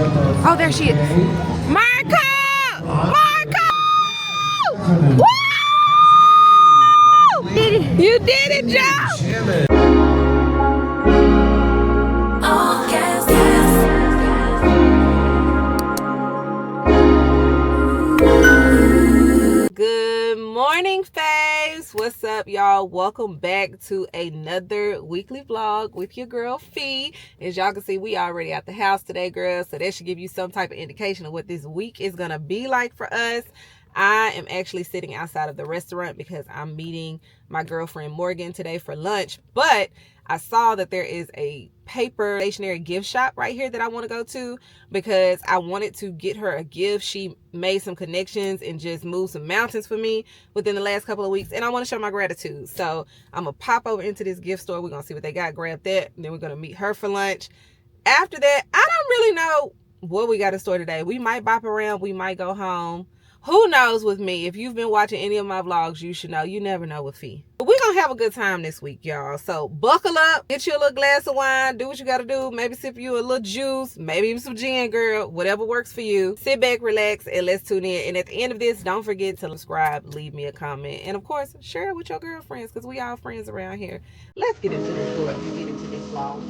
Oh, there she is. Marco! Marco! Woo! You did it, Joe! Good morning, faves. What's up, y'all? Welcome back to another weekly vlog with your girl Fee. As y'all can see, we already at the house today, girls, so that should give you some type of indication of what this week is gonna be like for us. I am actually sitting outside of the restaurant because I'm meeting my girlfriend Morgan today for lunch, but I saw that there is a paper stationery gift shop right here that I want to go to because I wanted to get her a gift. She made some connections and just moved some mountains for me within the last couple of weeks, and I want to show my gratitude. So I'm gonna pop over into this gift store. We're gonna see what they got, grab that, and then we're gonna meet her for lunch. After that, I don't really know what we got in store today. We might bop around, we might go home. Who knows with me? If you've been watching any of my vlogs, you should know. You never know with Fee. But we're going to have a good time this week, y'all. So buckle up. Get you a little glass of wine. Do what you got to do. Maybe sip you a little juice. Maybe even some gin, girl. Whatever works for you. Sit back, relax, and let's tune in. And at the end of this, don't forget to subscribe, leave me a comment. And, of course, share it with your girlfriends because we all friends around here. Let's get into this vlog and get into this vlog.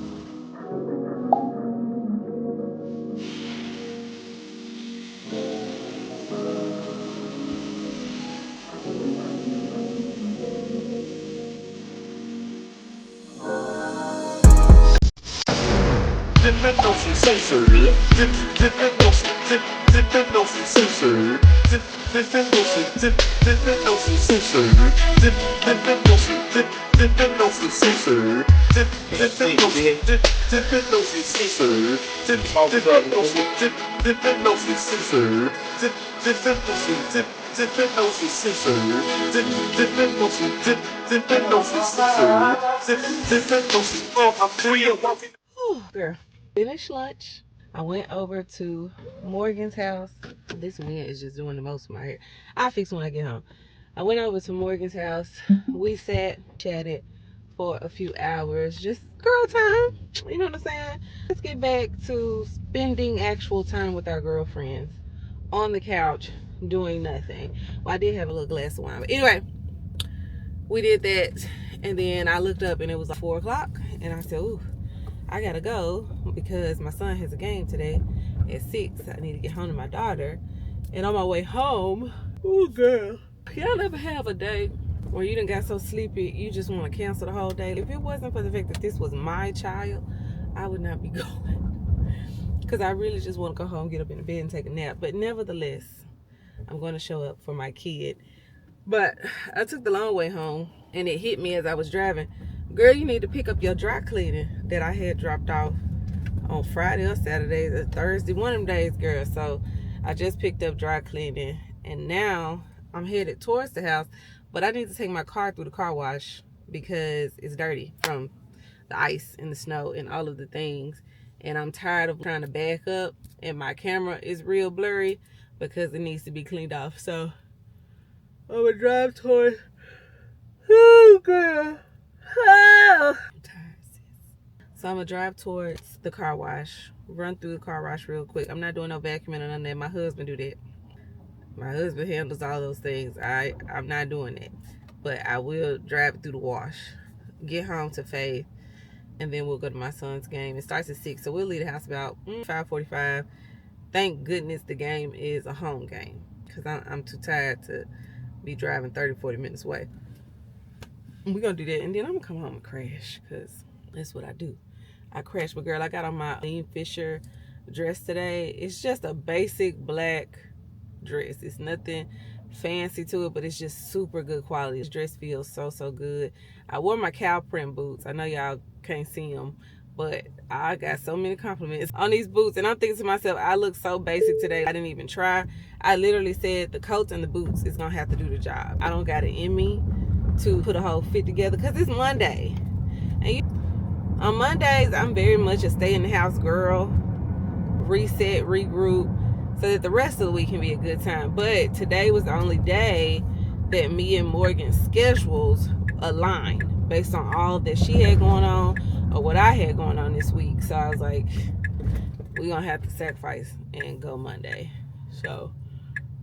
Girl, finished lunch. I went over to Morgan's house. This man is just doing the most of my hair. I'll fix when I get home. I went over to Morgan's house. We sat, chatted for a few hours. Just girl time. You know what I'm saying? Let's get back to spending actual time with our girlfriends on the couch doing nothing. Well, I did have a little glass of wine. But anyway, we did that. And then I looked up and it was like 4 o'clock. And I said, ooh, I gotta go because my son has a game today at 6. I need to get home to my daughter. And on my way home, oh girl, y'all ever have a day where you done got so sleepy you just want to cancel the whole day? If it wasn't for the fact that this was my child, I would not be going because I really just want to go home, get up in the bed and take a nap. But nevertheless, I'm going to show up for my kid. But I took the long way home and it hit me as I was driving. Girl, you need to pick up your dry cleaning that I had dropped off on Friday or Saturday or Thursday, one of them days, girl. So I just picked up dry cleaning and now I'm headed towards the house, but I need to take my car through the car wash because it's dirty from the ice and the snow and all of the things. And I'm tired of trying to back up and my camera is real blurry because it needs to be cleaned off. So I'm gonna drive towards, oh girl. Oh. I'm tired, sis. So I'm gonna drive towards the car wash, run through the car wash real quick. I'm not doing no vacuuming or none of that. My husband do that. My husband handles all those things. I'm not doing that. But I will drive through the wash, get home to Faith, and then we'll go to my son's game. It starts at 6, so we'll leave the house about 5:45. Thank goodness the game is a home game because I'm too tired to be driving 30-40 minutes away. We're gonna do that and then I'm gonna come home and crash because that's what I do. I crash. But girl, I got on my Lean Fisher dress today. It's just a basic black dress. It's nothing fancy to it, but it's just super good quality. This dress feels so good. I wore my cow print boots. I know y'all can't see them, but I got so many compliments on these boots and I'm thinking to myself, I look so basic today. I didn't even try. I literally said the coats and the boots is gonna have to do the job. I don't got it in me to put a whole fit together because it's Monday. And on Mondays, I'm very much a stay in the house girl, reset, regroup, so that the rest of the week can be a good time. But today was the only day that me and Morgan's schedules aligned based on all that she had going on or what I had going on this week. So I was like, we're gonna have to sacrifice and go Monday. So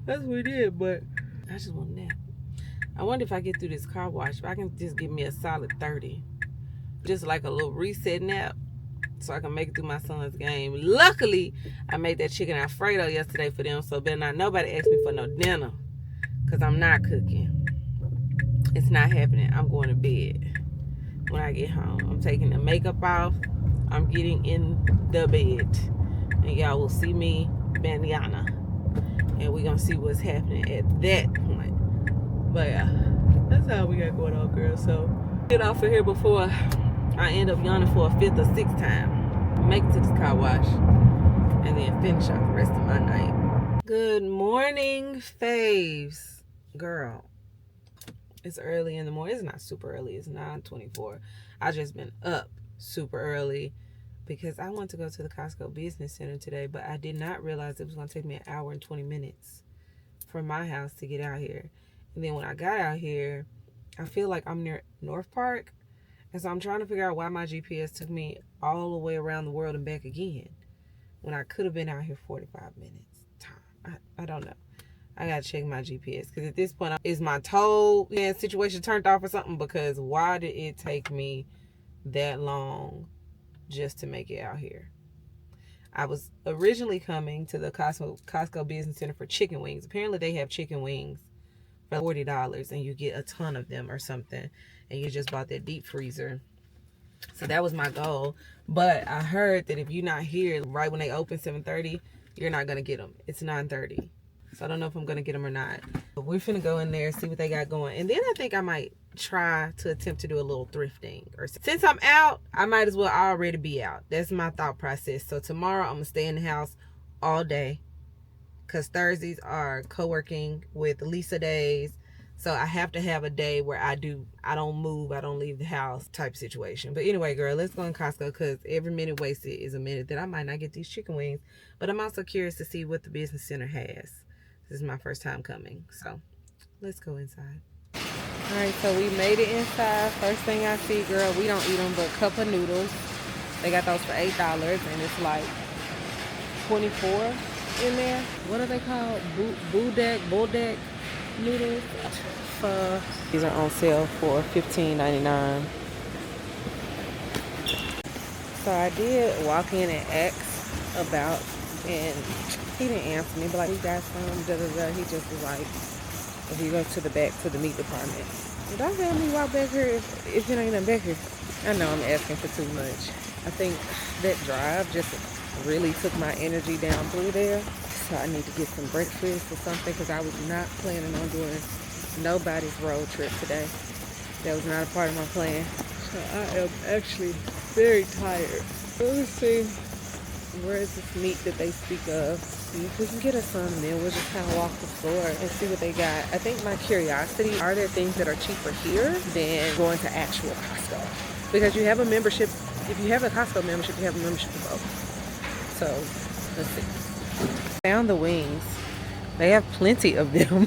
that's what we did, but I just want that. I wonder if I get through this car wash, if I can just give me a solid 30. Just like a little reset nap so I can make it through my son's game. Luckily, I made that chicken Alfredo yesterday for them, so better not nobody ask me for no dinner because I'm not cooking. It's not happening. I'm going to bed when I get home. I'm taking the makeup off. I'm getting in the bed. And y'all will see me banana. And we're going to see what's happening at that point. But yeah, that's how we got going on, girl. So get off of here before I end up yawning for a 5th or 6th time. Make it to this car wash. And then finish out the rest of my night. Good morning, faves. Girl, it's early in the morning. It's not super early. It's 9:24. I just been up super early because I went to go to the Costco Business Center today, but I did not realize it was going to take me an hour and 20 minutes from my house to get out here. And then when I got out here, I feel like I'm near North Park. And so I'm trying to figure out why my GPS took me all the way around the world and back again when I could have been out here 45 minutes time. I don't know. I gotta check my GPS because at this point, is my toll situation turned off or something? Because why did it take me that long just to make it out here? I was originally coming to the Costco Business Center for chicken wings. Apparently, they have chicken wings for $40 and you get a ton of them or something. And you just bought that deep freezer. So that was my goal. But I heard that if you're not here right when they open 7:30, you're not gonna get them. It's 9:30. So I don't know if I'm going to get them or not. But we're finna go in there, see what they got going. And then I think I might try to attempt to do a little thrifting. Or since I'm out, I might as well already be out. That's my thought process. So tomorrow I'm going to stay in the house all day. Because Thursdays are co-working with Lisa days. So I have to have a day where I don't move, I don't leave the house type situation. But anyway, girl, let's go in Costco because every minute wasted is a minute that I might not get these chicken wings. But I'm also curious to see what the business center has. This is my first time coming, so let's go inside. All right, so we made it inside. First thing I see, girl, we don't eat them, but cup of noodles. They got those for $8, and it's like 24 in there. What are they called? Bulldog noodles. These are on sale for $15.99. So I did walk in and ask about, and he didn't answer me, but like, we got some, He just was like, if you go to the back to the meat department. Did I have me walk back here if it ain't nothing back here? I know I'm asking for too much. I think that drive just really took my energy down through there. So I need to get some breakfast or something because I was not planning on doing nobody's road trip today. That was not a part of my plan. So I am actually very tired. Let me see. Where is this meat that they speak of? See if we can get us some, and then we'll just kind of walk the store and see what they got. I think my curiosity, are there things that are cheaper here than going to actual Costco? Because you have a membership. If you have a Costco membership, you have a membership for both. So let's see. Found the wings. They have plenty of them.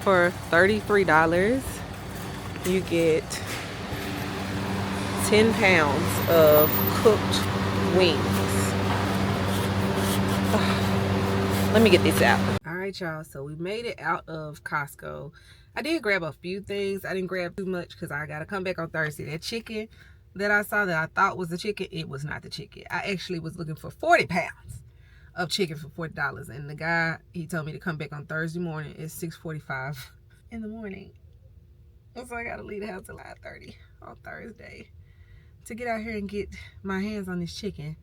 For $33, you get 10 pounds of cooked wings. Let me get this out. All right, y'all, so we made it out of Costco. I did grab a few things. I didn't grab too much because I gotta come back on Thursday. That chicken that I saw that I thought was the chicken, it was not the chicken. I actually was looking for 40 pounds of chicken for $40, and the guy, he told me to come back on Thursday morning at 6:45 in the morning. So I gotta leave the house at 5:30 on Thursday to get out here and get my hands on this chicken.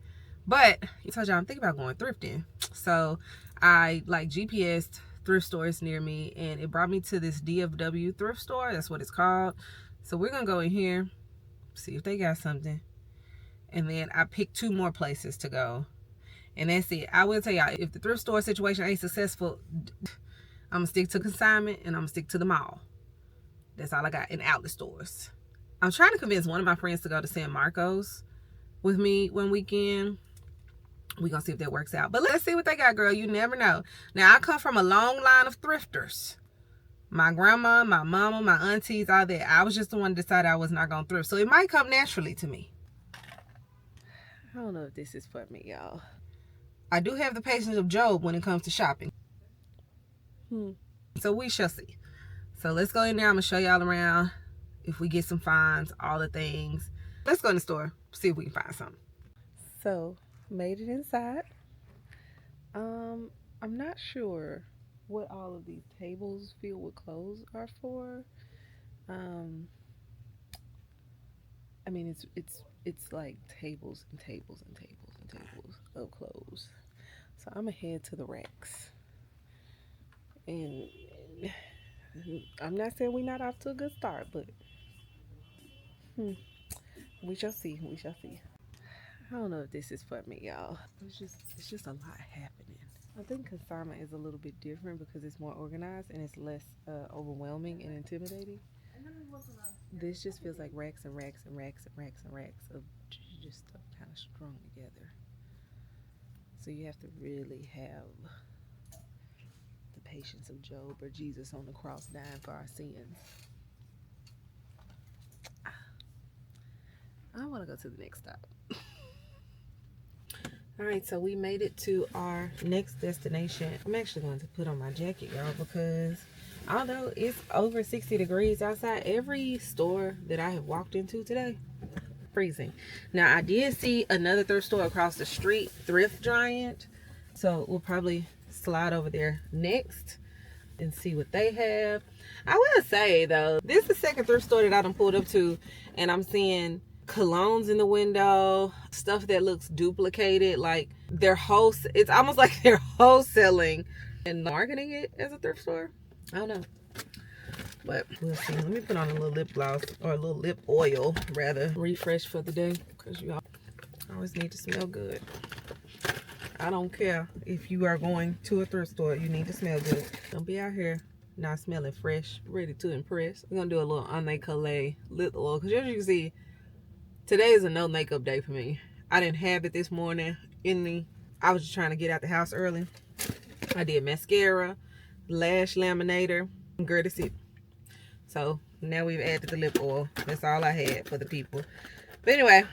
But I told y'all I'm thinking about going thrifting. So I like GPS'd thrift stores near me, and it brought me to this DFW thrift store. That's what it's called. So we're gonna go in here, see if they got something, and then I picked 2 more places to go, and that's it. I will tell y'all, if the thrift store situation ain't successful, I'm gonna stick to consignment and I'm gonna stick to the mall. That's all I got in outlet stores. I'm trying to convince one of my friends to go to San Marcos with me one weekend. We're gonna see if that works out. But let's see what they got, girl. You never know. Now, I come from a long line of thrifters. My grandma, my mama, my aunties, all that. I was just the one to decide I was not gonna thrift. So it might come naturally to me. I don't know if this is for me, y'all. I do have the patience of Job when it comes to shopping. So we shall see. So let's go in there. I'm going to show y'all around. If we get some finds, all the things. Let's go in the store, see if we can find something. So, made it inside. I'm not sure what all of these tables filled with clothes are for. I mean, it's like tables and tables and tables and tables of clothes. So I'm gonna head to the racks. And I'm not saying we're not off to a good start, but we shall see. We shall see. I don't know if this is for me, y'all. It's just a lot happening. I think consignment is a little bit different because it's more organized and it's less overwhelming and intimidating. This just feels like racks and racks and racks and racks and racks of just stuff kind of strung together. So you have to really have the patience of Job or Jesus on the cross dying for our sins. I want to go to the next stop. All right, so we made it to our next destination. I'm actually going to put on my jacket, y'all, because although it's over 60 degrees outside, every store that I have walked into today, freezing. Now, I did see another thrift store across the street, Thrift Giant. So we'll probably slide over there next and see what they have. I will say, though, this is the second thrift store that I done pulled up to, and I'm seeing colognes in the window, stuff that looks duplicated, like it's almost like they're wholesaling and marketing it as a thrift store. I don't know, but we'll see. Let me put on a little lip gloss, or a little lip oil rather, refresh for the day, because you always need to smell good. I don't care if you are going to a thrift store, you need to smell good. Don't be out here not smelling fresh, ready to impress. We're gonna do a little Anne lip oil, because as you can see, today is a no makeup day for me. I didn't have it this morning I was just trying to get out the house early. I did mascara, lash laminator, courtesy. So now we've added the lip oil. That's all I had for the people. But anyway,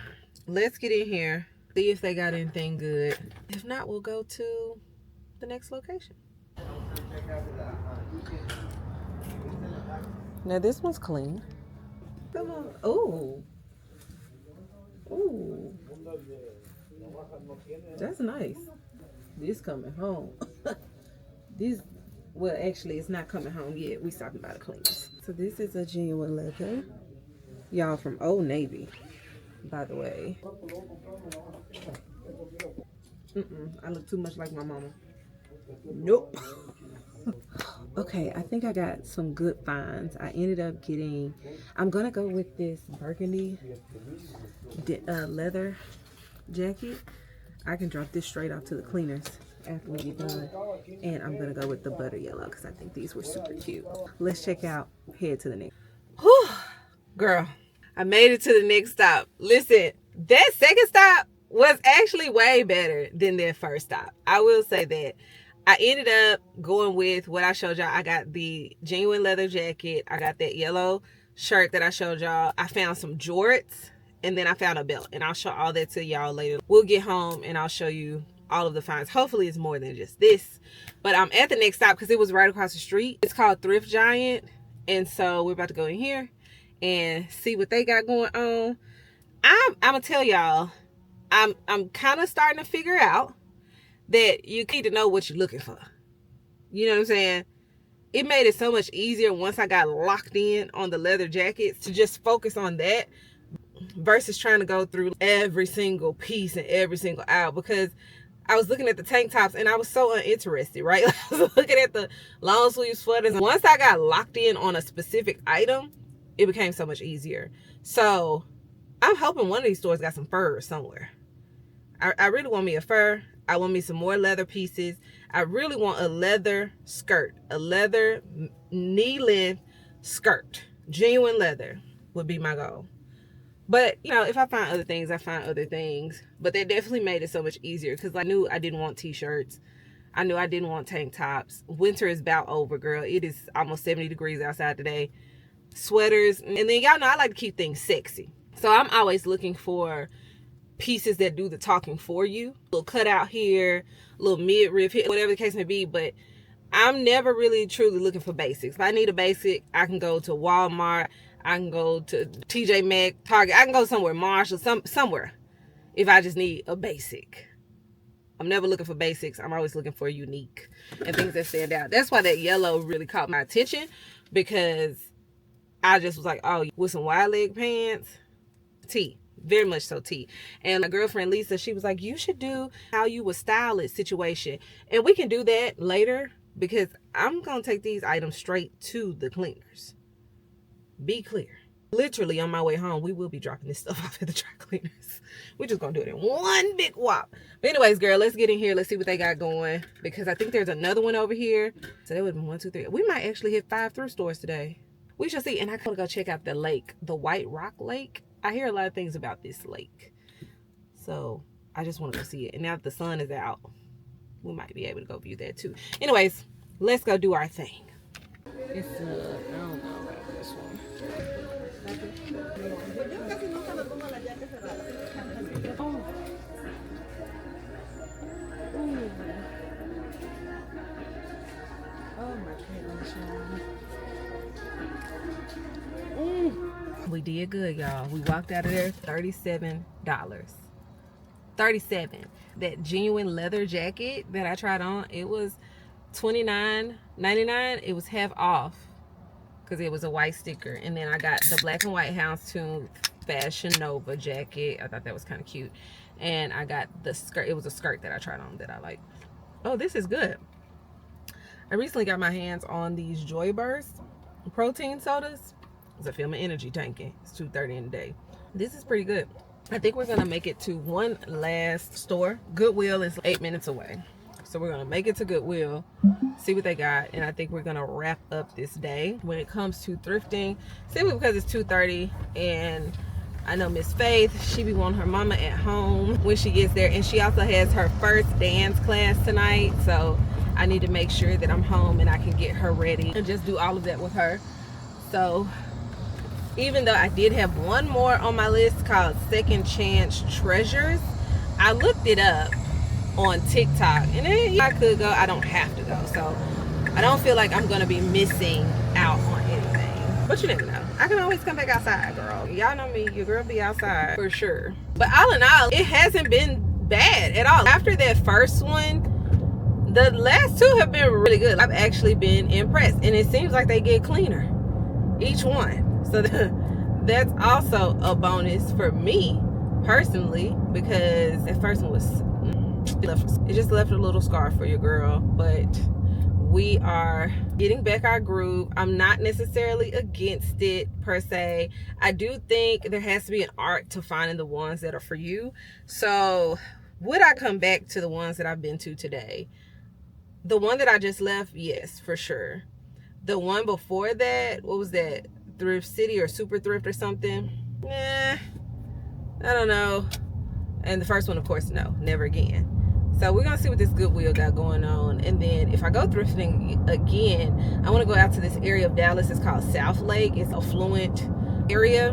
let's get in here, see if they got anything good. If not, we'll go to the next location. Now this one's clean. Come on. Oh. Ooh, that's nice. This coming home. Well, actually, it's not coming home yet. We talking about the cleaners. So this is a genuine leather, y'all, from Old Navy, by the way. I look too much like my mama. Nope. Okay, I think I got some good finds. I ended up getting, I'm gonna go with this burgundy leather jacket. I can drop this straight off to the cleaners after we get done. And I'm gonna go with the butter yellow because I think these were super cute. Let's check out, head to the next. Whew, girl, I made it to the next stop. Listen, that second stop was actually way better than that first stop. I will say that. I ended up going with what I showed y'all. I got the genuine leather jacket. I got that yellow shirt that I showed y'all. I found some jorts, and then I found a belt, and I'll show all that to y'all later. We'll get home and I'll show you all of the finds. Hopefully it's more than just this, but I'm at the next stop because it was right across the street. It's called Thrift Giant, and so we're about to go in here and see what they got going on. I'm gonna tell y'all, I'm kind of starting to figure out that you need to know what you're looking for. You know what I'm saying? It made it so much easier once I got locked in on the leather jackets to just focus on that versus trying to go through every single piece and every single aisle, because I was looking at the tank tops and I was so uninterested, right? I was looking at the long sleeve sweaters. Once I got locked in on a specific item, it became so much easier. So I'm hoping one of these stores got some fur somewhere. I really want me a fur. I want me some more leather pieces. I really want a leather skirt, a leather knee length skirt. Genuine leather would be my goal. But, you know, if I find other things, I find other things. But that definitely made it so much easier because I knew I didn't want t-shirts. I knew I didn't want tank tops. Winter is about over, girl. It is almost 70 degrees outside today. Sweaters. And then y'all know I like to keep things sexy. So I'm always looking for pieces that do the talking for you. A little cutout here, a little midriff here, whatever the case may be. But I'm never really truly looking for basics. If I need a basic, I can go to Walmart, I can go to TJ Maxx, Target, I can go somewhere, Marshall, somewhere, if I just need a basic. I'm never looking for basics. I'm always looking for unique and things that stand out. That's why that yellow really caught my attention, because I just was like, oh, with some wide leg pants, T. Very much so T. And my girlfriend Lisa, she was like, you should do how you would style it situation. And we can do that later, because I'm going to take these items straight to the cleaners. Be clear. Literally on my way home, we will be dropping this stuff off at the dry cleaners. We're just going to do it in one big whop. But anyways, girl, let's get in here. Let's see what they got going, because I think there's another one over here. So that would have been 1, 2, 3. We might actually hit 5 thrift stores today. We shall see. And I gotta go check out the lake, the White Rock Lake. I hear a lot of things about this lake, so I just want to go see it. And now that the sun is out, we might be able to go view that too. Anyways, let's go do our thing. It's I don't know about this one. Oh my goodness. We did good, y'all. We walked out of there $37. $37. That genuine leather jacket that I tried on, it was $29.99. It was half off because it was a white sticker. And then I got the black and white houndstooth Fashion Nova jacket. I thought that was kind of cute. And I got the skirt. It was a skirt that I tried on that I like. Oh, this is good. I recently got my hands on these Joy Burst protein sodas. I feel my energy tanking. It's 2:30 in the day. This is pretty good. I think we're gonna make it to one last store. Goodwill is 8 minutes away, so we're gonna make it to Goodwill, see what they got, and I think we're gonna wrap up this day. When it comes to thrifting, simply because it's 2:30, and I know Miss Faith, she be wanting her mama at home when she gets there, and she also has her first dance class tonight, so I need to make sure that I'm home and I can get her ready and just do all of that with her. So even though I did have one more on my list called Second Chance Treasures, I looked it up on TikTok, and then I could go, I don't have to go, so I don't feel like I'm gonna be missing out on anything. But you never know. I can always come back outside, girl. Y'all know me, your girl be outside for sure. But all in all, it hasn't been bad at all. After that first one, the last two have been really good. I've actually been impressed, and it seems like they get cleaner each one. So that's also a bonus for me personally, because that first one was, it just left a little scar for your girl. But we are getting back our groove. I'm not necessarily against it per se. I do think there has to be an art to finding the ones that are for you. So would I come back to the ones that I've been to today? The one that I just left, yes, for sure. The one before that, what was that? Thrift City or Super Thrift or something? I don't know. And the first one, of course, no, never again. So we're gonna see what this Goodwill got going on, and then if I go thrifting again, I want to go out to this area of Dallas. It's called South Lake. It's an affluent area,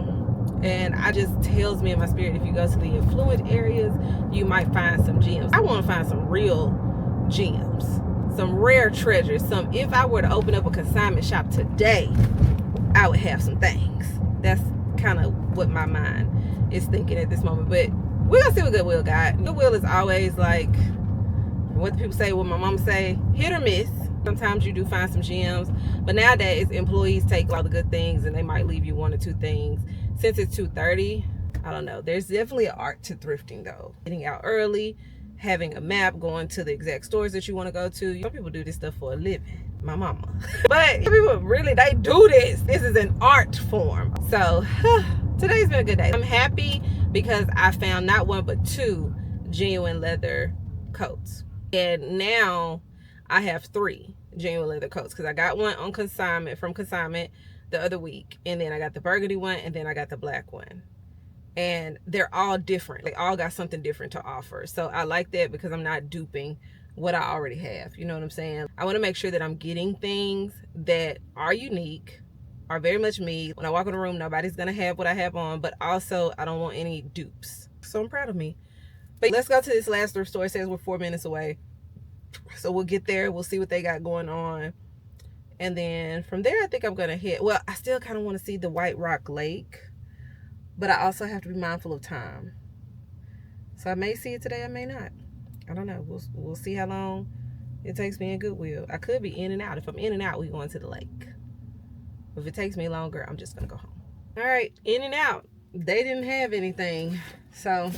and I just tells me in my spirit, if you go to the affluent areas, you might find some gems. I want to find some real gems, some rare treasures. Some, if I were to open up a consignment shop today, I would have some things. That's kind of what my mind is thinking at this moment. But we're gonna see what Goodwill got. Goodwill is always like, what the people say, what my mama say, hit or miss. Sometimes you do find some gems, but nowadays employees take all the good things and they might leave you 1 or 2 things. Since it's 2:30, I don't know. There's definitely an art to thrifting though. Getting out early, having a map, going to the exact stores that you want to go to. Some people do this stuff for a living. My mama. But people really, they do this. This is an art form. So today's been a good day. I'm happy because I found not 1 but 2 genuine leather coats. And now I have 3 genuine leather coats, because I got one on consignment from consignment the other week, and then I got the burgundy one, and then I got the black one. And they're all different. They all got something different to offer. So I like that, because I'm not duping what I already have. You know what I'm saying? I want to make sure that I'm getting things that are unique, are very much me. When I walk in the room, nobody's gonna have what I have on, but also I don't want any dupes. So I'm proud of me. But let's go to this last thrift store. It says we're 4 minutes away. So we'll get there. We'll see what they got going on. And then from there, I think I'm going to hit. Well, I still kind of want to see the White Rock Lake. But I also have to be mindful of time. So I may see it today. I may not. I don't know. We'll see how long it takes me in Goodwill. I could be in and out. If I'm in and out, we're going to the lake. If it takes me longer, I'm just going to go home. All right. In and out. They didn't have anything. So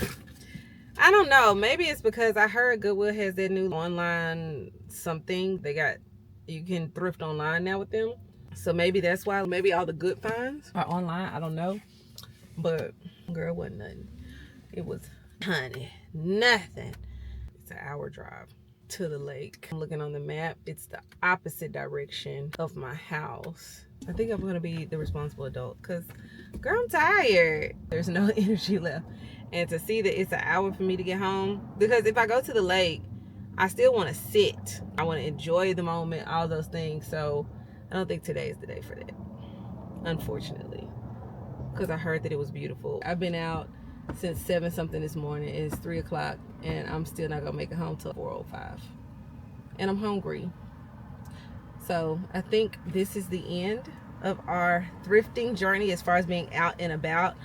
I don't know. Maybe it's because I heard Goodwill has that new online something. You can thrift online now with them. So maybe that's why. Maybe all the good finds are online. I don't know. But girl, wasn't nothing. It was, honey, nothing. It's an hour drive to the lake. I'm looking on the map. It's the opposite direction of my house. I think I'm going to be the responsible adult because, girl, I'm tired. There's no energy left. And to see that it's an hour for me to get home, because if I go to the lake, I still want to sit. I want to enjoy the moment, all those things. So I don't think today is the day for that, unfortunately, because I heard that it was beautiful. I've been out since 7 something this morning. It's 3 o'clock and I'm still not gonna make it home till 4:05, and I'm hungry. So I think this is the end of our thrifting journey as far as being out and about.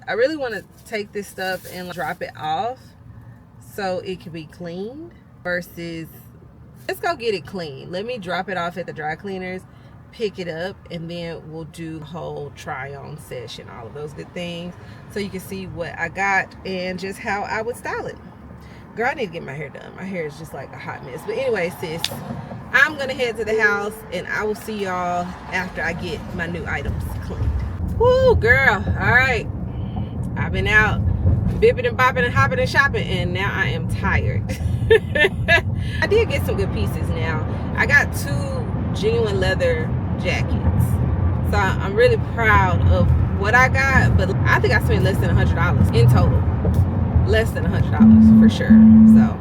I really want to take this stuff and drop it off so it can be cleaned versus let's go get it clean. Let me drop it off at the dry cleaners, pick it up, and then we'll do the whole try on session, all of those good things, so you can see what I got and just how I would style it. Girl, I need to get my hair done. My hair is just like a hot mess. But anyway, sis, I'm gonna head to the house and I will see y'all after I get my new items cleaned. Woo, girl. All right, I've been out bipping and bopping and hopping and shopping, and now I am tired. I did get some good pieces now. I got 2 genuine leather jackets, so I'm really proud of what I got. But I think I spent less than $100 in total. Less than $100 for sure. So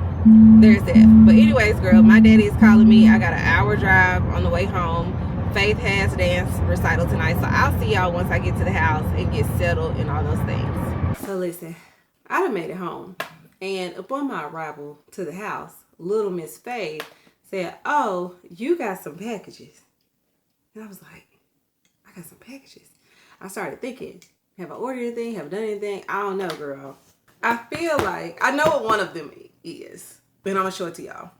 there's that. But anyways, girl, my daddy is calling me. I got an hour drive on the way home. Faith has dance recital tonight, so I'll see y'all once I get to the house and get settled and all those things. So listen, I done made it home, and upon my arrival to the house, little Miss Faith said, "Oh, you got some packages." And I was like, I got some packages. I started thinking, have I ordered anything? Have I done anything? I don't know, girl. I feel like I know what one of them is, and I'm gonna show it to y'all.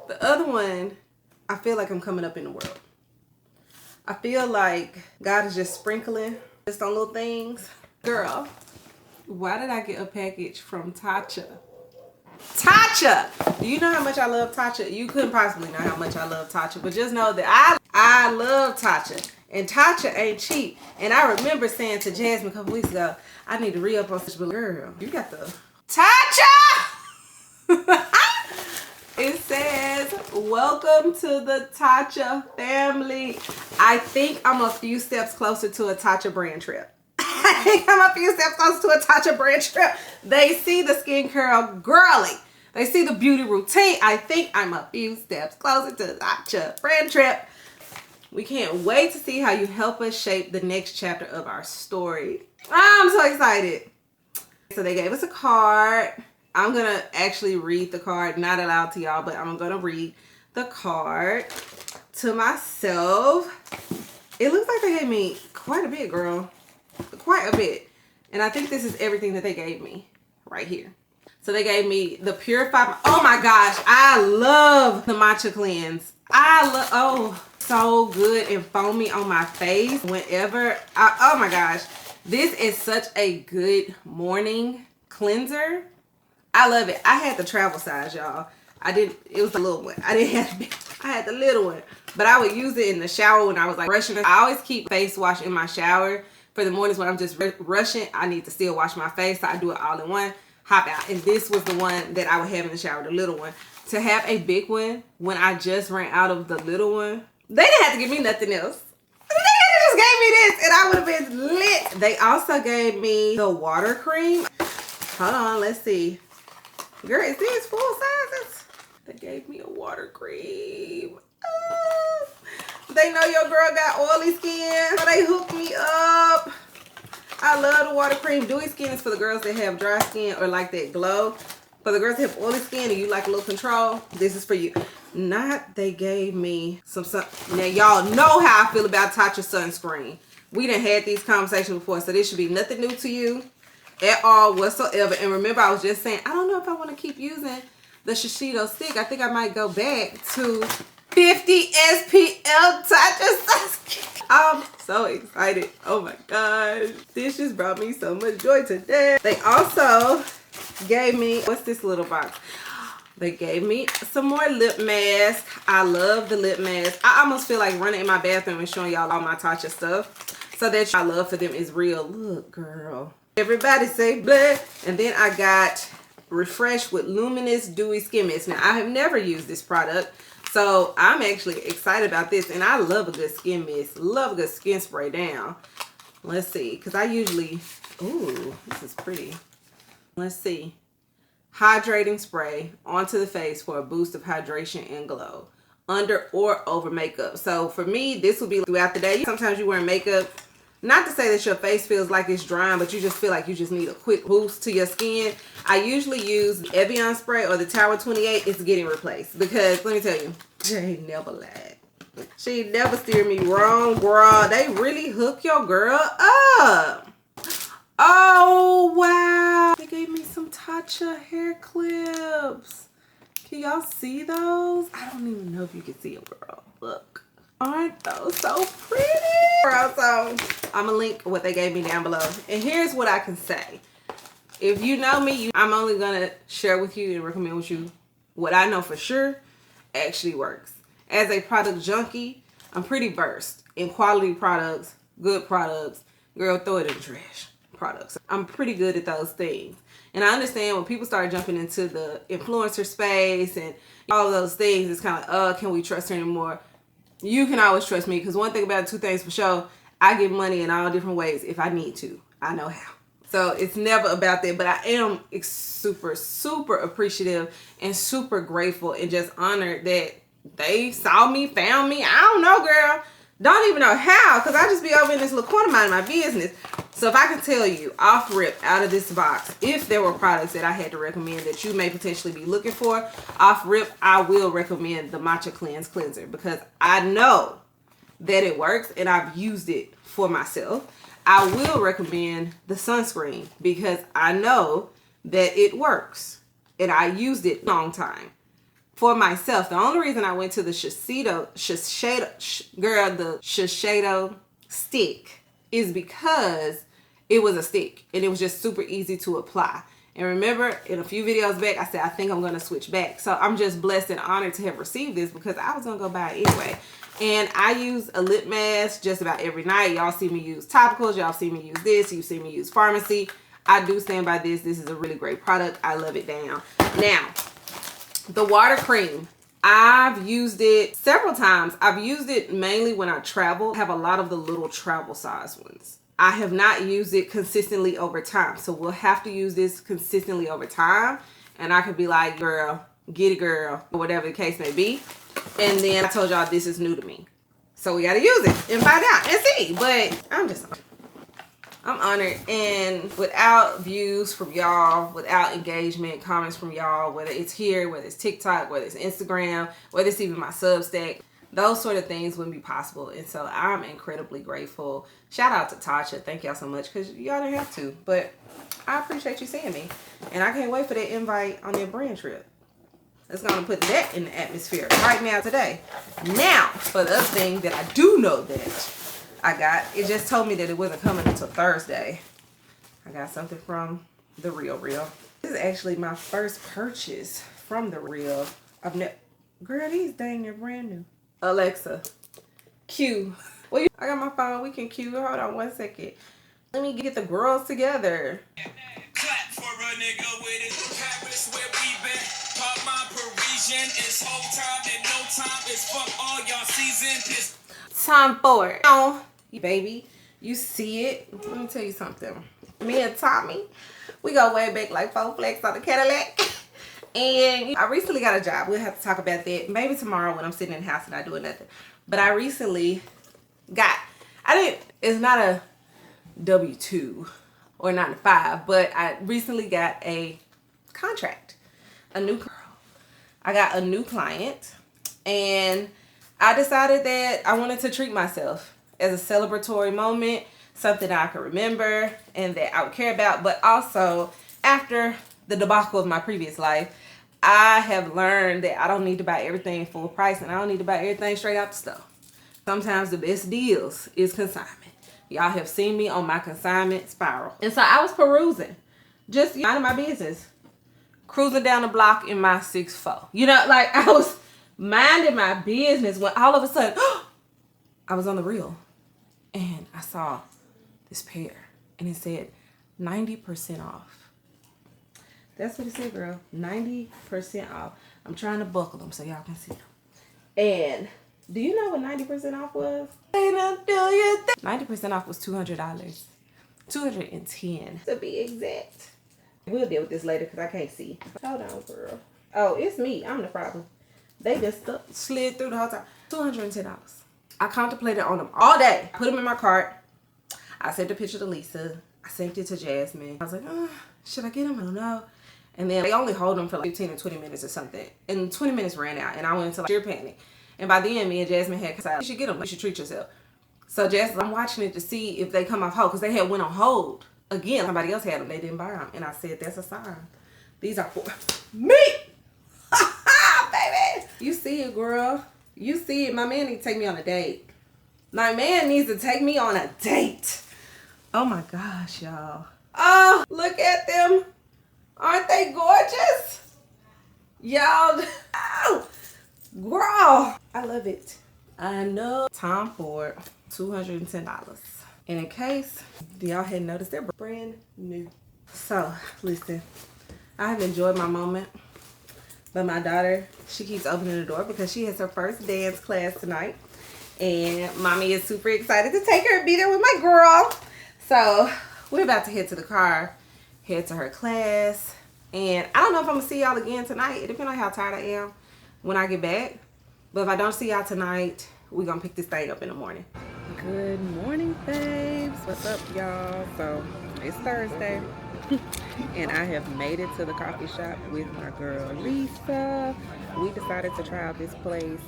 The other one, I feel like I'm coming up in the world. I feel like God is just sprinkling just on little things. Girl, why did I get a package from Tatcha? Tatcha! Do you know how much I love Tatcha? You couldn't possibly know how much I love Tatcha, but just know that I love Tatcha. And Tatcha ain't cheap. And I remember saying to Jasmine a couple weeks ago, I need to re-up on such, but girl, you got the Tatcha! It says, welcome to the Tatcha family. I think I'm a few steps closer to a Tatcha brand trip. I think I'm a few steps closer to a Tatcha brand trip. They see the skincare girly. They see the beauty routine. I think I'm a few steps closer to the Tatcha brand trip. We can't wait to see how you help us shape the next chapter of our story. I'm so excited. So they gave us a card. I'm going to actually read the card, not aloud to y'all, but I'm going to read the card to myself. It looks like they gave me quite a bit, girl. Quite a bit. And I think this is everything that they gave me right here. So they gave me the Purify. Oh my gosh, I love the matcha cleanse. Oh, so good and foamy on my face whenever. Oh my gosh, this is such a good morning cleanser. I love it. I had the travel size, y'all. It was the little one. I had the little one, but I would use it in the shower when I was like brushing. I always keep face wash in my shower for the mornings when I'm just rushing. I need to still wash my face, so I do it all in one, hop out. And this was the one that I would have in the shower, the little one. To have a big one when I just ran out of the little one, they didn't have to give me nothing else. They just gave me this and I would have been lit. They also gave me the water cream. Hold on, let's see. Girl, is these full sizes? They gave me a water cream. Oh, they know your girl got oily skin, so they hooked me up. I love the water cream. Dewy skin is for the girls that have dry skin or like that glow. For the girls that have oily skin and you like a little control, this is for you. They gave me some sun. Now y'all know how I feel about Tatcha sunscreen. We done had these conversations before, so this should be nothing new to you at all whatsoever. And remember, I was just saying, I don't know if I want to keep using the Shiseido stick. I think I might go back to 50 SPF Tatcha sunscreen. I'm so excited. Oh my gosh. This just brought me so much joy today. They also gave me, what's this little box? They gave me some more lip mask. I love the lip mask. I almost feel like running in my bathroom and showing y'all all my Tatcha stuff. So that my love for them is real. Look, girl. Everybody say black. And then I got Refresh with Luminous Dewy Skin Mist. Now, I have never used this product, so I'm actually excited about this. And I love a good skin mist. Love a good skin spray down. Let's see. Because I usually... Ooh, this is pretty. Let's see. Hydrating spray onto the face for a boost of hydration and glow. Under or over makeup. So for me, this will be throughout the day. Sometimes you wear makeup. Not to say that your face feels like it's drying, but you just feel like you just need a quick boost to your skin. I usually use the Evian spray or the Tower 28. It's getting replaced. Because, let me tell you, she ain't never lied. She never steered me wrong, girl. They really hook your girl up. Oh, wow. They gave me some Tatcha hair clips. Can y'all see those? I don't even know if you can see them, girl. Look. Aren't those so pretty? Girl, so I'm gonna link what they gave me down below. And here's what I can say. If you know me, I'm only gonna share with you and recommend with you what I know for sure actually works. As a product junkie, I'm pretty versed in quality products, good products. Girl, throw it in the trash products. I'm pretty good at those things. And I understand when people start jumping into the influencer space and all of those things, it's kind of, can we trust her anymore? You can always trust me, because one thing about it, two things for sure, I get money in all different ways if I need to. I know how. So it's never about that, but I am super, super appreciative and super grateful and just honored that they saw me, found me. I don't know, girl. Don't even know how, because I just be over in this little corner minding my business. So if I can tell you off rip out of this box, if there were products that I had to recommend that you may potentially be looking for, off rip, I will recommend the Matcha Cleanse Cleanser, because I know that it works and I've used it for myself. I will recommend the sunscreen because I know that it works and I used it a long time for myself. The only reason I went to the Shiseido stick is because it was a stick and it was just super easy to apply. And remember, in a few videos back, I said I think I'm going to switch back. So I'm just blessed and honored to have received this, because I was going to go buy it anyway. And I use a lip mask just about every night. Y'all see me use topicals. Y'all see me use this. You see me use Pharmacy. I do stand by this. This is a really great product. I love it down. Now, the water cream. I've used it several times. I've used it mainly when I travel. I have a lot of the little travel size ones. I have not used it consistently over time. So we'll have to use this consistently over time. And I could be like, girl, get it, girl, or whatever the case may be. And then I told y'all this is new to me. So we got to use it and find out and see. But I'm honored. And without views from y'all, without engagement, comments from y'all, whether it's here, whether it's TikTok, whether it's Instagram, whether it's even my Substack, those sort of things wouldn't be possible. And so I'm incredibly grateful. Shout out to Tatcha. Thank y'all so much, because y'all didn't have to. But I appreciate you seeing me. And I can't wait for that invite on your brand trip. Let's go and put that in the atmosphere right now today. Now, for the other thing that I do know that I got, it just told me that it wasn't coming until Thursday. I got something from the RealReal. This is actually my first purchase from the Real. Girl, these dang near brand new. Alexa, cue. Well, I got my phone. We can cue. Hold on one second. Let me get the girls together. Clap for a nigga with it. Paris where we been. Pop my Parisian. It's whole time and no time. It's fuck all y'all season. It's time for it. Oh, baby, you see it. Let me tell you something. Me and Tommy, we go way back like 4 flex on the Cadillac. And I recently got a job. We'll have to talk about that maybe tomorrow when I'm sitting in the house and not doing nothing. But I recently got, it's not a W-2 or 9 to 5, but I recently got a contract, I got a new client, and I decided that I wanted to treat myself as a celebratory moment, something that I could remember and that I would care about. But also, after the debacle of my previous life, I have learned that I don't need to buy everything full price, and I don't need to buy everything straight out the store. Sometimes the best deals is consignment. Y'all have seen me on my consignment spiral. And so I was perusing, just minding my business, cruising down the block in my 6'4". You know, like I was minding my business when all of a sudden, I was on the reel and I saw this pair and it said 90% off. That's what it said, girl. 90% off. I'm trying to buckle them so y'all can see them. And do you know what 90% off was? 90% off was $200. $210 to be exact. We'll deal with this later because I can't see. Hold on, girl. Oh, it's me. I'm the problem. They just slid through the whole time. $210. I contemplated on them all day. Put them in my cart. I sent a picture to Lisa. I sent it to Jasmine. I was like, should I get them? I don't know. And then they only hold them for like 15 or 20 minutes or something. And 20 minutes ran out. And I went into like sheer panic. And by then, me and Jasmine had decided, you should get them. You should treat yourself. So Jasmine, I'm watching it to see if they come off hold. Because they had went on hold. Again, somebody else had them. They didn't buy them. And I said, that's a sign. These are for me. Baby. You see it, girl. You see it. My man needs to take me on a date. My man needs to take me on a date. Oh my gosh, y'all. Oh, look at them. Aren't they gorgeous? Y'all. Oh, girl. I love it. I know. Tom Ford, $210. And in case y'all hadn't noticed, they're brand new. So, listen, I've enjoyed my moment. But my daughter, she keeps opening the door because she has her first dance class tonight. And mommy is super excited to take her and be there with my girl. So, we're about to head to the car, head to her class. And I don't know if I'm going to see y'all again tonight. It depends on how tired I am when I get back. But if I don't see y'all tonight, we're going to pick this thing up in the morning. Good morning, faves. What's up, y'all? So, it's Thursday. And I have made it to the coffee shop with my girl, Lisa. We decided to try out this place.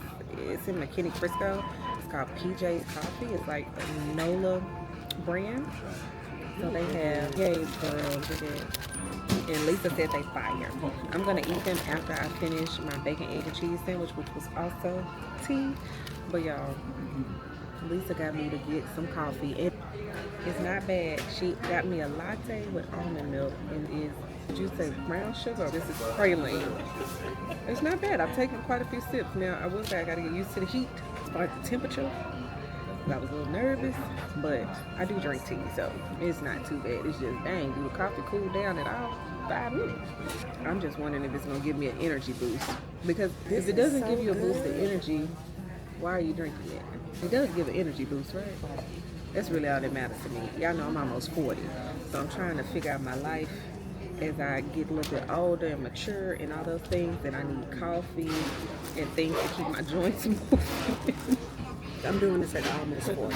It's in McKinney, Frisco. It's called PJ's Coffee. It's like a NOLA brand. So they have, yay, girls, and Lisa said they fire. I'm going to eat them after I finish my bacon, egg, and cheese sandwich, which was also tea. But y'all, Lisa got me to get some coffee. It's not bad. She got me a latte with almond milk and did you say brown sugar? This is praline. It's not bad. I've taken quite a few sips. Now, I will say I got to get used to the heat, start the temperature. I was a little nervous, but I do drink tea, so it's not too bad. It's just, dang, do the coffee cool down at all? 5 minutes. I'm just wondering if it's going to give me an energy boost. Because if it doesn't give you a boost of energy, why are you drinking it? It does give an energy boost, right? That's really all that matters to me. Y'all know I'm almost 40, so I'm trying to figure out my life as I get a little bit older and mature and all those things. And I need coffee and things to keep my joints moving. I'm doing this at almost 40.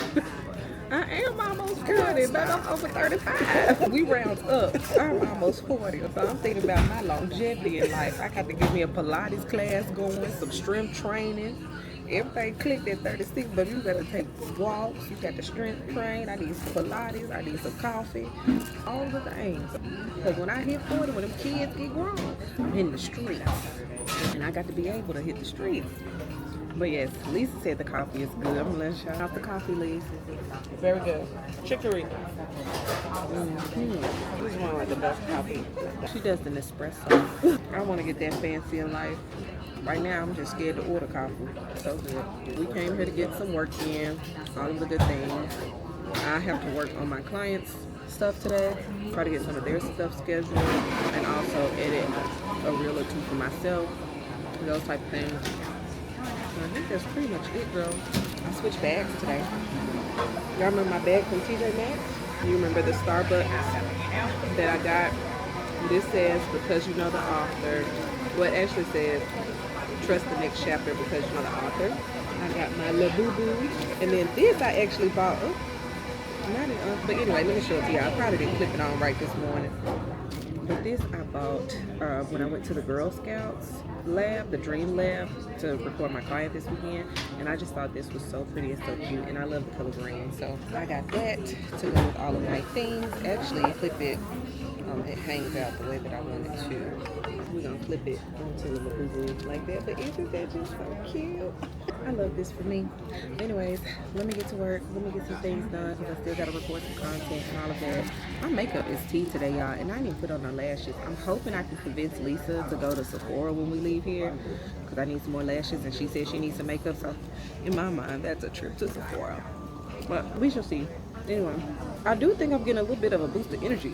I am almost 40, but I'm over 35. We round up. I'm almost 40, so I'm thinking about my longevity in life. I got to give me a Pilates class going, some strength training. Everything clicked at 36, but you gotta take walks, you got the strength train, I need some Pilates, I need some coffee, all the things. Because when I hit 40, when them kids get grown, I'm hitting the streets. And I got to be able to hit the streets. But yes, Lisa said the coffee is good. I'm gonna let y'all have the coffee, Lisa. Very good. Chicory. This is one of the best coffee. She does an espresso. I want to get that fancy in life. Right now, I'm just scared to order coffee. So good. We came here to get some work in, all of the good things. I have to work on my clients' stuff today, try to get some of their stuff scheduled, and also edit a reel or two for myself, those type of things. I think that's pretty much it, girl. I switched bags today. Y'all remember my bag from TJ Maxx? You remember the Starbucks that I got? This says, because you know the author. Well, it actually says, trust the next chapter because you know the author. I got my little boo-boo. And then this I actually bought. Oh, But anyway, let me show it to y'all. I probably didn't clip it on right this morning. But this I bought when I went to the Girl Scouts lab, the Dream Lab, to record my client this weekend. And I just thought this was so pretty and so cute. And I love the color green. So I got that to go with all of my things. Actually, clip it. It hangs out the way that I want it to. We're going to clip it onto the boo-boo like that. But isn't that just so cute? I love this for me. Anyways, let me get to work. Let me get some things done because I still got to record some content and all of that. My makeup is tea today, y'all, and I didn't even put on no lashes. I'm hoping I can convince Lisa to go to Sephora when we leave here because I need some more lashes, and she said she needs some makeup. So in my mind, that's a trip to Sephora. But we shall see. Anyway, I do think I'm getting a little bit of a boost of energy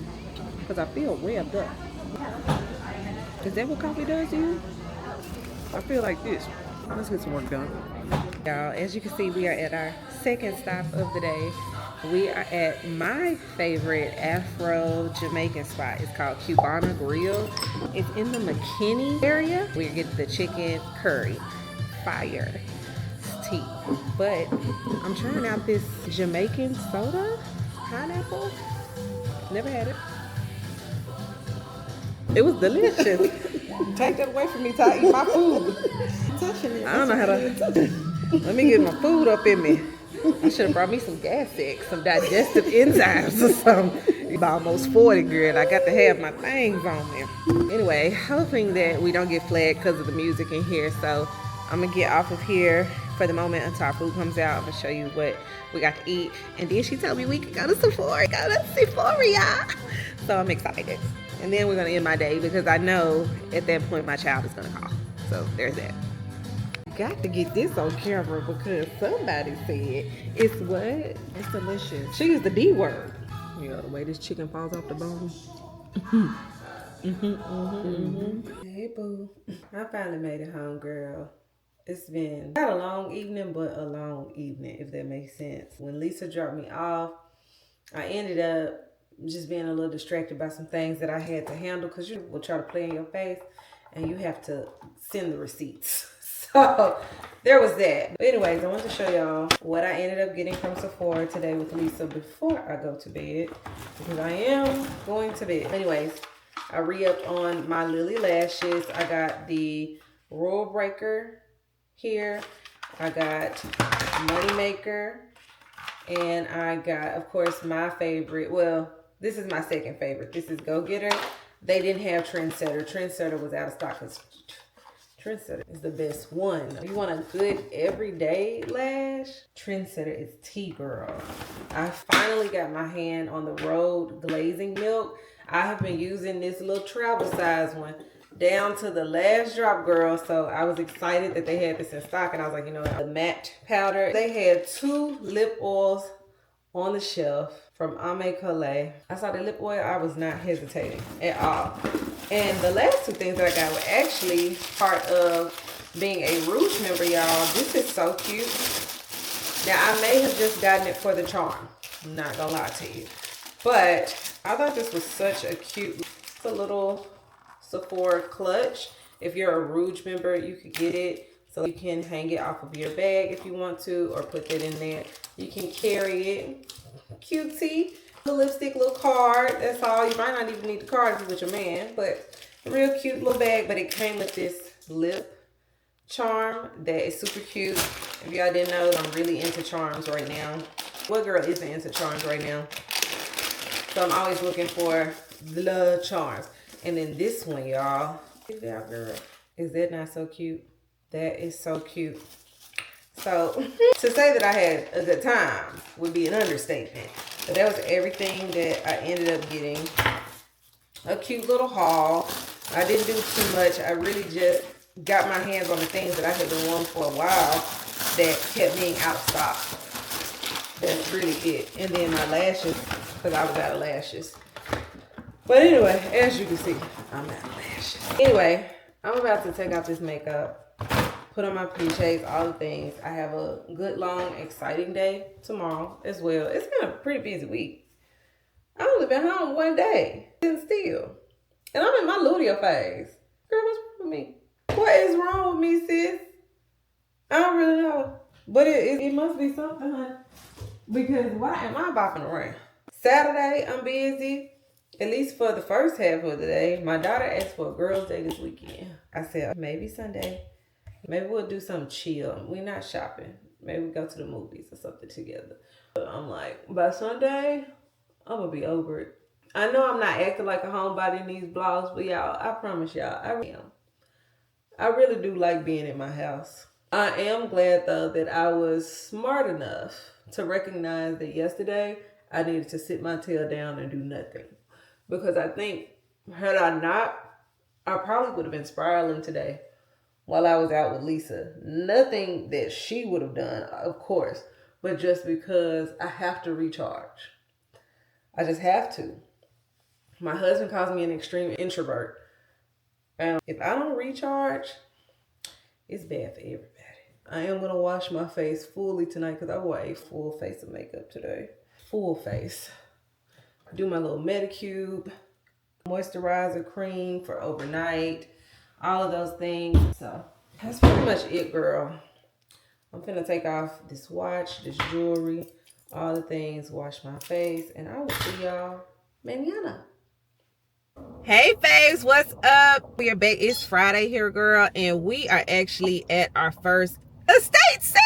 because I feel revved up. Is that what coffee does to you? I feel like this. Let's get some work done. Y'all, as you can see, we are at our second stop of the day. We are at my favorite Afro Jamaican spot. It's called Cubana Grill. It's in the McKinney area. We're getting the chicken curry. Fire. It's tea. But I'm trying out this Jamaican soda. Pineapple. Never had it. It was delicious. Take that away from me till I eat my food. I don't know how to. Let me get my food up in me. I should have brought me some gas X, some digestive enzymes or something. It's almost 40, girl. I got to have my things on me. Anyway, hoping that we don't get flagged because of the music in here. So I'm going to get off of here for the moment until our food comes out. I'm going to show you what we got to eat. And then she told me we could go to Sephora. Go to Sephora. So I'm excited. And then we're going to end my day because I know at that point my child is going to call. So there's that. Got to get this on camera because somebody said it's what? It's delicious. She used the D word. You know, the way this chicken falls off the bone. Hey, boo. I finally made it home, girl. It's been not a long evening, but a long evening, if that makes sense. When Lisa dropped me off, I ended up just being a little distracted by some things that I had to handle because you will try to play in your face and you have to send the receipts. So there was that. But anyways, I want to show y'all what I ended up getting from Sephora today with Lisa before I go to bed because I am going to bed. Anyways, I re-upped on my Lily lashes. I got the Rule Breaker here. I got Money Maker. And I got, of course, my favorite. Well, this is my second favorite. This is Go Getter. They didn't have Trendsetter. Trendsetter was out of stock because Trendsetter is the best one. If you want a good everyday lash, Trendsetter is tea, girl. I finally got my hand on the Road Glazing Milk. I have been using this little travel size one down to the last drop, girl. So I was excited that they had this in stock. And I was like, you know, the matte powder. They had 2 lip oils on the shelf from Ame Collet. I saw the lip oil. I was not hesitating at all. And the last 2 things that I got were actually part of being a Rouge member, y'all. This is so cute. Now, I may have just gotten it for the charm. I'm not gonna lie to you. But I thought this was such a cute, it's a little Sephora clutch. If you're a Rouge member, you could get it. So you can hang it off of your bag if you want to, or put that in there. You can carry it. Cutesy. The lipstick, little card. That's all. You might not even need the card if you're with your man. But a real cute little bag. But it came with this lip charm that is super cute. If y'all didn't know, I'm really into charms right now. What girl isn't into charms right now? So I'm always looking for the charms. And then this one, y'all. Check it out, girl. Is that not so cute? That is so cute. So to say that I had a good time would be an understatement. But that was everything that I ended up getting. A cute little haul. I didn't do too much. I really just got my hands on the things that I had been wanting for a while that kept being out of stock. That's really it. And then my lashes, because I was out of lashes. But anyway, as you can see, I'm out of lashes. Anyway, I'm about to take off this makeup, put on my PJs, all the things. I have a good, long, exciting day tomorrow as well. It's been a pretty busy week. I've only been home one day, sitting still. And I'm in my luteal phase. Girl, what's wrong with me? What is wrong with me, sis? I don't really know. But it must be something, honey. Because why am I bopping around? Saturday, I'm busy. At least for the first half of the day. My daughter asked for a girls' day this weekend. I said, maybe Sunday. Maybe we'll do something chill. We're not shopping. Maybe we go to the movies or something together. But I'm like, by Sunday, I'm going to be over it. I know I'm not acting like a homebody in these blogs, but y'all, I promise y'all, I really am. I really do like being in my house. I am glad, though, that I was smart enough to recognize that yesterday I needed to sit my tail down and do nothing. Because I think, had I not, I probably would have been spiraling today while I was out with Lisa. Nothing that she would have done, of course, but just because I have to recharge. I just have to. My husband calls me an extreme introvert. And if I don't recharge, it's bad for everybody. I am going to wash my face fully tonight because I wore a full face of makeup today. Full face. Do my little Medicube, moisturizer cream for overnight, all of those things. So that's pretty much it, girl. I'm finna take off this watch, this jewelry, all the things, wash my face, and I will see y'all mañana. Hey faves, what's up? We are back. It's Friday here, girl, and we are actually at our first estate sale.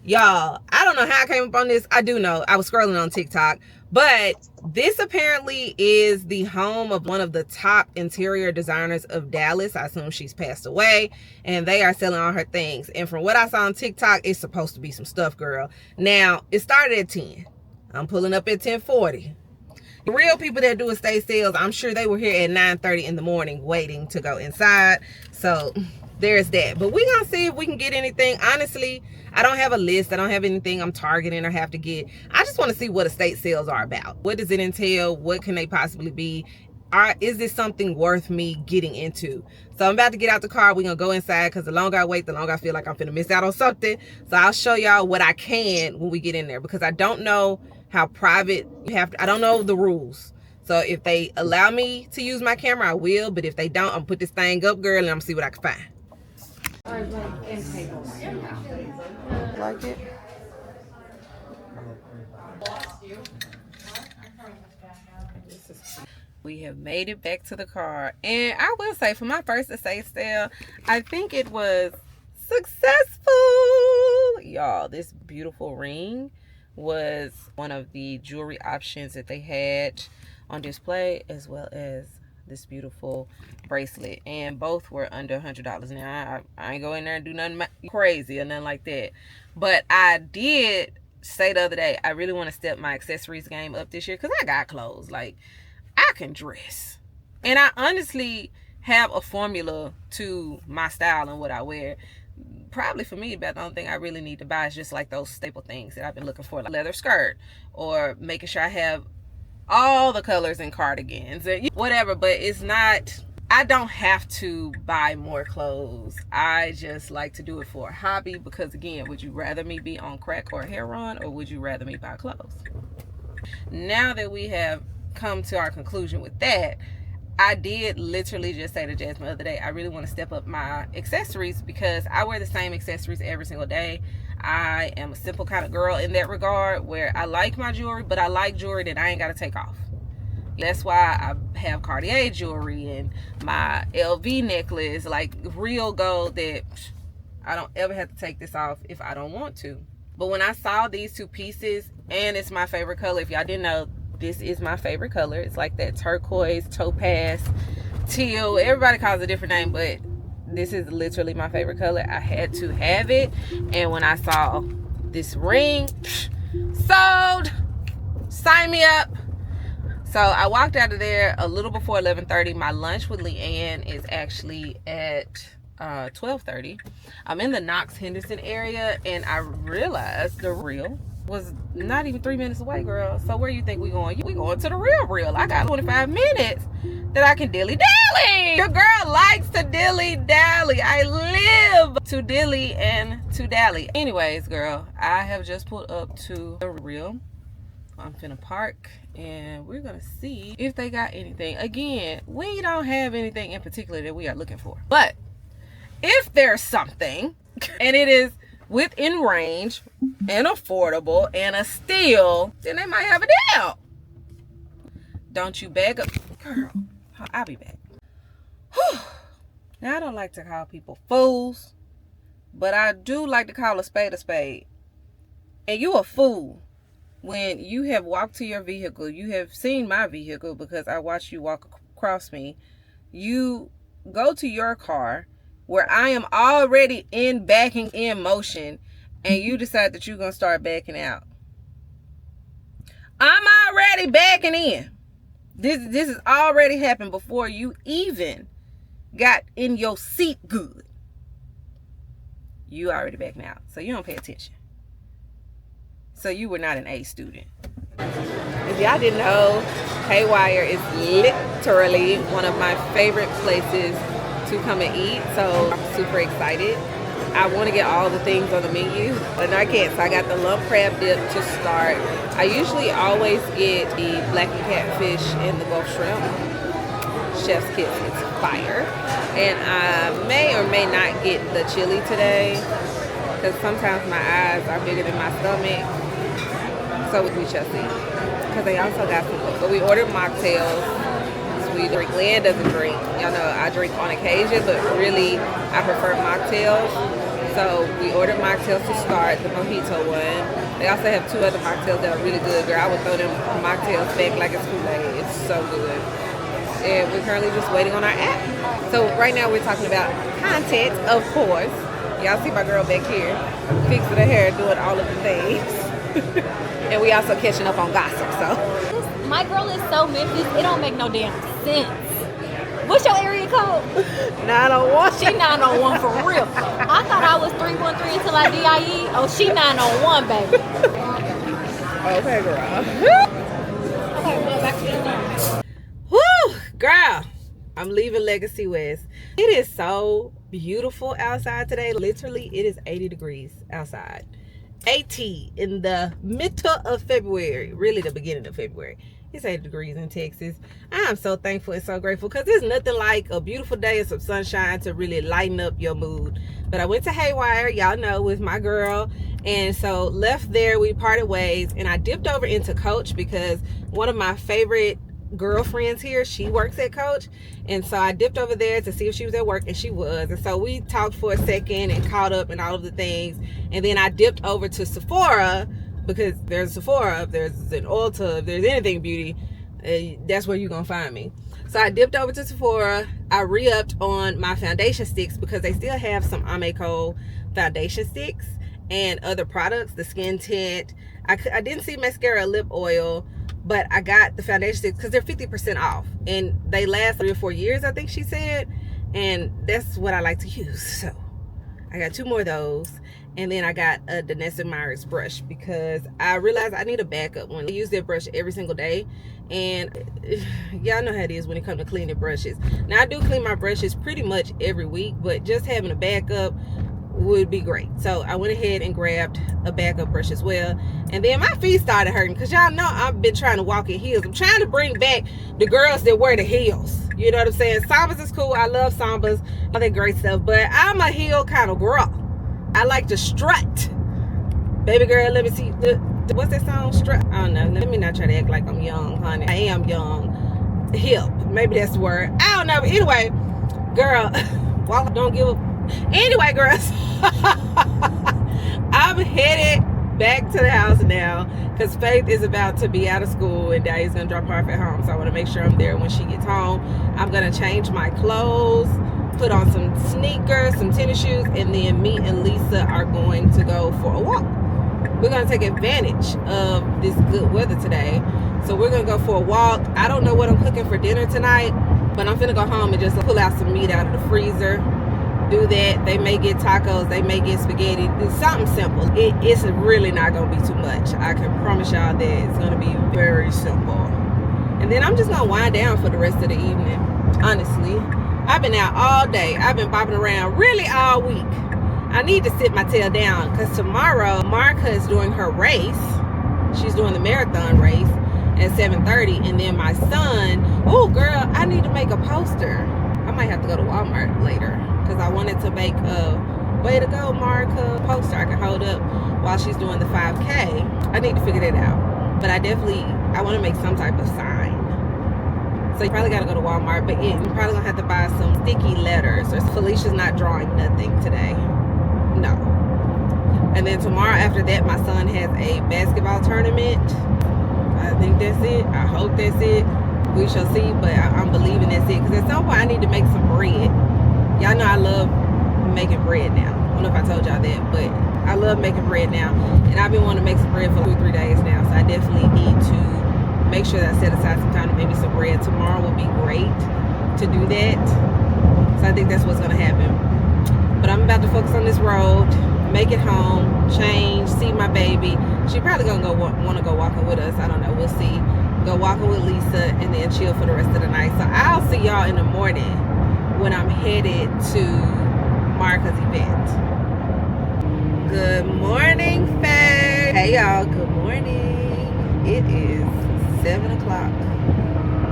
Y'all, I don't know how I came up on this. I do know. I was scrolling on TikTok. But this apparently is the home of one of the top interior designers of Dallas. I assume she's passed away. And they are selling all her things. And from what I saw on TikTok, it's supposed to be some stuff, girl. Now, it started at 10. I'm pulling up at 10:40. The real people that do estate sales, I'm sure they were here at 9:30 in the morning waiting to go inside. So there's that. But we're going to see if we can get anything. Honestly, I don't have a list. I don't have anything I'm targeting or have to get. I just want to see what estate sales are about. What does it entail? What can they possibly be? Is this something worth me getting into? So I'm about to get out the car. We're going to go inside because the longer I wait, the longer I feel like I'm finna miss out on something. So I'll show y'all what I can when we get in there because I don't know how private you have to. I don't know the rules. So if they allow me to use my camera, I will. But if they don't, I'm going to put this thing up, girl, and I'm going to see what I can find. Like it? We have made it back to the car, and I will say for my first estate sale, I think it was successful. Y'all, this beautiful ring was one of the jewelry options that they had on display, as well as this beautiful bracelet, and both were under $100. Now I ain't go in there and do nothing crazy or nothing like that, but I did say the other day I really want to step my accessories game up this year because I got clothes. Like, I can dress, and I honestly have a formula to my style and what I wear. Probably for me, about the only thing I really need to buy is just like those staple things that I've been looking for, like a leather skirt, or making sure I have all the colors in cardigans and whatever. But it's not, I don't have to buy more clothes. I just like to do it for a hobby because, again, would you rather me be on crack or hair run, or would you rather me buy clothes? Now that we have come to our conclusion with that, I did literally just say to Jasmine the other day, I really want to step up my accessories because I wear the same accessories every single day. I am a simple kind of girl in that regard, where I like my jewelry, but I like jewelry that I ain't got to take off. That's why I have Cartier jewelry and my LV necklace, like real gold, that I don't ever have to take this off if I don't want to. But when I saw these two pieces, and it's my favorite color, if y'all didn't know, this is my favorite color. It's like that turquoise, topaz, teal. Everybody calls it a different name, but this is literally my favorite color. I had to have it. And when I saw this ring, sold. Sign me up. So I walked out of there a little before 11:30. My lunch with Leanne is actually at 12:30. I'm in the Knox Henderson area, and I realized the Real was not even 3 minutes away, girl. So where you think we going? We going to the RealReal. I got 25 minutes that I can dilly dally. Your girl likes to dilly dally. I live to dilly and to dally. Anyways, girl, I have just pulled up to the Real. I'm finna park, and we're gonna see if they got anything. Again, we don't have anything in particular that we are looking for, but if there's something, and it is within range and affordable and a steal, then they might have a deal. Don't you beg up, girl. I'll be back. Whew. Now, I don't like to call people fools, but I do like to call a spade a spade. And you a fool when you have walked to your vehicle. You have seen my vehicle because I watched you walk across me. You go to your car where I am already in backing in motion, and you decide that you're going to start backing out. I'm already backing in. This has already happened before you even got in your seat good. You already backing out, so you don't pay attention. So you were not an A student. If y'all didn't know, Haywire is literally one of my favorite places to come and eat, so I'm super excited. I want to get all the things on the menu, but I can't, so I got the lump crab dip to start. I usually always get the blackened catfish and the Gulf shrimp. Chef's kiss, it's fire. And I may or may not get the chili today, because sometimes my eyes are bigger than my stomach, so we shall see. Because they also got some, but we ordered mocktails. We drink. Leanne doesn't drink. Y'all know I drink on occasion, but really I prefer mocktails. So we ordered mocktails to start, the mojito one. They also have 2 other mocktails that are really good. Girl, I would throw them mocktails back like it's Kool-Aid. It's so good. And we're currently just waiting on our app. So right now we're talking about content, of course. Y'all see my girl back here fixing her hair, doing all of the things. And we also catching up on gossip, so. My girl is so Memphis, it don't make no damn sense. What's your area code? 901. She 901 for real. I thought I was 313 until I DIE. Oh, she 901, baby. Okay, girl. Okay, well, back to the Woo, girl. I'm leaving Legacy West. It is so beautiful outside today. Literally, it is 80 degrees outside. 80 in the middle of February, really the beginning of February. It's 80 degrees in Texas. I'm so thankful and so grateful, because there's nothing like a beautiful day and some sunshine to really lighten up your mood. But I went to Haywire, y'all know, with my girl, and so left there, we parted ways, and I dipped over into Coach because one of my favorite girlfriends here, she works at Coach, and so I dipped over there to see if she was at work, and she was. And so we talked for a second and caught up and all of the things, and then I dipped over to Sephora, because there's a Sephora, if there's an Ulta, if there's anything beauty, that's where you're gonna find me. So I dipped over to Sephora. I re-upped on my foundation sticks because they still have some Ameco foundation sticks and other products, the skin tint. I didn't see mascara, lip oil, but I got the foundation sticks because they're 50% off, and they last 3 or 4 years, I think she said, and that's what I like to use. So I got 2 more of those, and then I got a Danessa Myers brush because I realized I need a backup one. I use that brush every single day, and y'all know how it is when it comes to cleaning brushes. Now, I do clean my brushes pretty much every week, but just having a backup would be great. So I went ahead and grabbed a backup brush as well, and then my feet started hurting because y'all know I've been trying to walk in heels. I'm trying to bring back the girls that wear the heels, you know what I'm saying? Sambas is cool, I love Sambas, all that great stuff, but I'm a heel kind of girl. I like to strut. Baby girl, let me see, what's that song? Strut? I don't know, let me not try to act like I'm young, honey. I am young, hip, maybe that's the word, I don't know. But anyway, girl, walk, don't give a. Anyway, girls, I'm headed back to the house now because Faith is about to be out of school and Daddy's gonna drop her off at home, so I want to make sure I'm there when she gets home. I'm gonna change my clothes, put on some sneakers, some tennis shoes, and then me and Lisa are going to go for a walk. We're gonna take advantage of this good weather today, so we're gonna go for a walk. I don't know what I'm cooking for dinner tonight, but I'm gonna go home and just pull out some meat out of the freezer. Do that. They may get tacos, they may get spaghetti. It's something simple. It's really not gonna be too much. I can promise y'all that it's gonna be very simple. And then I'm just gonna wind down for the rest of the evening. Honestly, I've been out all day. I've been bopping around really all week. I need to sit my tail down because tomorrow Marka is doing her race. She's doing the marathon race at 7:30, and then my son, oh girl, I need to make a poster. I might have to go to Walmart later because I wanted to make a way to go, Marka poster I can hold up while she's doing the 5K. I need to figure that out. But I want to make some type of sign. So you probably got to go to Walmart, but yeah, you're probably going to have to buy some sticky letters. Or Felicia's not drawing nothing today. No. And then tomorrow after that, my son has a basketball tournament. I think that's it. I hope that's it. We shall see, but I'm believing that's it. Because at some point, I need to make some bread. Y'all know I love making bread now. I don't know if I told y'all that, but I love making bread now. And I've been wanting to make some bread for 2 or 3 days now. So I definitely need to make sure that I set aside some time to make me some bread. Tomorrow will be great to do that. So I think that's what's going to happen. But I'm about to focus on this road, make it home, change, see my baby. She probably going to want to go walking with us. I don't know. We'll see. Go walking with Lisa and then chill for the rest of the night. So I'll see y'all in the morning when I'm headed to Marka's event. Good morning, faves. Hey y'all, good morning. It is 7 o'clock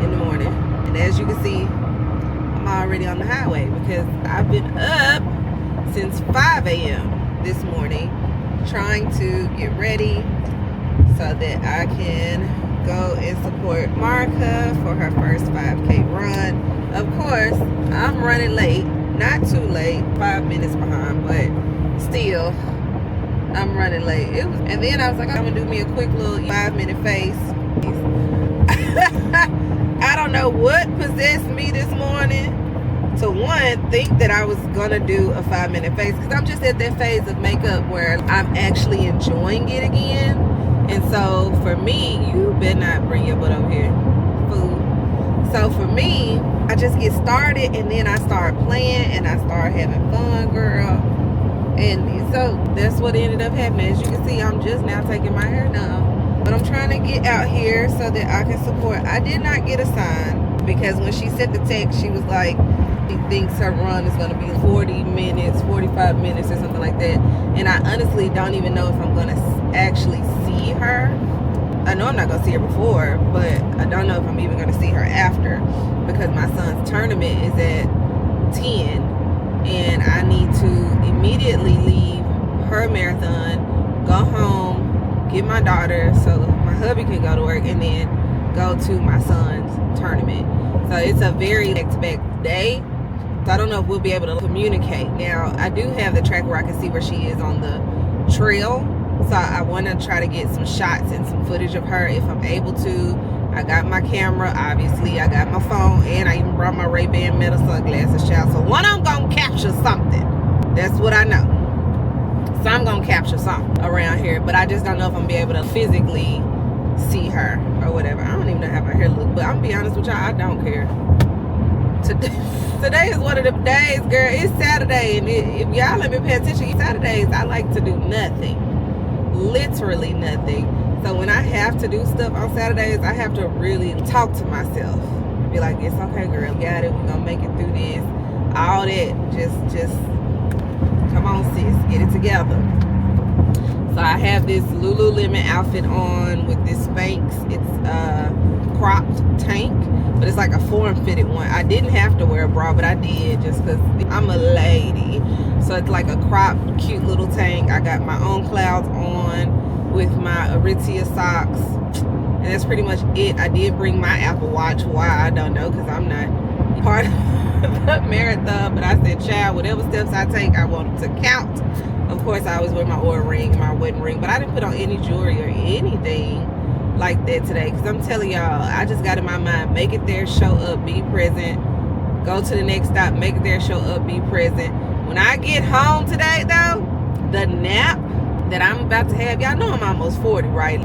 in the morning. And as you can see, I'm already on the highway because I've been up since 5 a.m. this morning trying to get ready so that I can go and support Marka for her first 5K run. Of course, I'm running late. Not too late, 5 minutes behind, but still, I'm running late. And then I was like, I'm gonna do me a quick little 5-minute face. I don't know what possessed me this morning to think that I was gonna do a 5-minute face, because I'm just at that phase of makeup where I'm actually enjoying it again. And so for me, you better not bring your butt over here, fool. So for me, I just get started and then I start playing and I start having fun, girl. And so that's what ended up happening. As you can see, I'm just now taking my hair down. But I'm trying to get out here so that I can support. I did not get a sign because when she sent the text, she was like, she thinks her run is going to be 40 minutes, 45 minutes or something like that. And I honestly don't even know if I'm going to actually see her. I know I'm not going to see her before, but I don't know if I'm even going to see her after, because my son's tournament is at 10 and I need to immediately leave her marathon, go home, get my daughter so my hubby can go to work, and then go to my son's tournament. So it's a very expected day. So I don't know if we'll be able to communicate. Now, I do have the track where I can see where she is on the trail. So I want to try to get some shots and some footage of her if I'm able to. I got my camera, obviously. I got my phone, and I even brought my Ray-Ban Meta sunglasses, child. So one of them gonna capture something. That's what I know. So I'm gonna capture something around here, but I just don't know if I'm gonna be able to physically see her or whatever. I don't even know how my hair look, but I'm gonna be honest with y'all, I don't care. Today is one of the days, girl. It's Saturday, and if y'all let me pay attention, Saturdays I like to do nothing, literally nothing. So when I have to do stuff on Saturdays, I have to really talk to myself, be like, it's okay, girl, you got it, we're gonna make it through this, all that. Just come on, sis, get it together. So I have this Lululemon outfit on with this Spanx. It's a cropped tank, but it's like a form-fitted one. I didn't have to wear a bra, but I did just because I'm a lady. So it's like a cropped, cute little tank. I got my own clouds on with my Aritzia socks, and that's pretty much it. I did bring my Apple Watch. Why, I don't know, because I'm not part of the marathon, but I said, child, whatever steps I take, I want them to count. Of course, I always wear my Oura ring, my wedding ring, but I didn't put on any jewelry or anything like that today, because I'm telling y'all, I just got in my mind, make it there, show up, be present, go to the next stop, make it there, show up, be present. When I get home today, though, the nap that I'm about to have, y'all know I'm almost 40, right?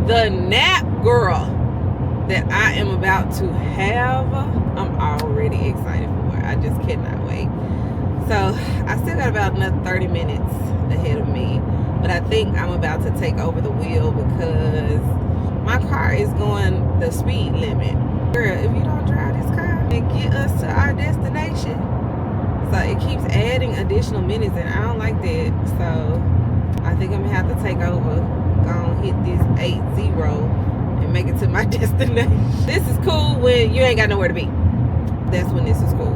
The nap, girl, that I am about to have, I'm already excited for it. I just cannot wait. So I still got about another 30 minutes ahead of me, but I think I'm about to take over the wheel because my car is going the speed limit. Girl, if you don't drive this car and get us to our destination, so it keeps adding additional minutes, and I don't like that. So I think I'm gonna have to take over, go hit this 8-0 and make it to my destination. This is cool when you ain't got nowhere to be. That's when this is cool.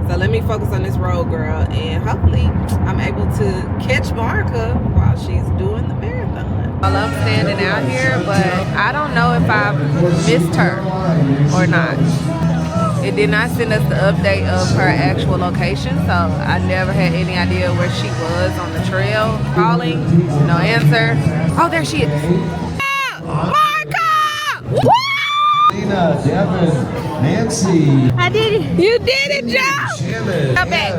So let me focus on this road, girl, and hopefully I'm able to catch Marka while she's doing the marathon. Well, I'm standing out here, but I don't know if I missed her or not. It did not send us the update of her actual location, so I never had any idea where she was on the trail. Calling, no answer. Oh, there she is. Marka! Woo! Nina, Devin, Nancy. I did it. You did it, Joe! Come back.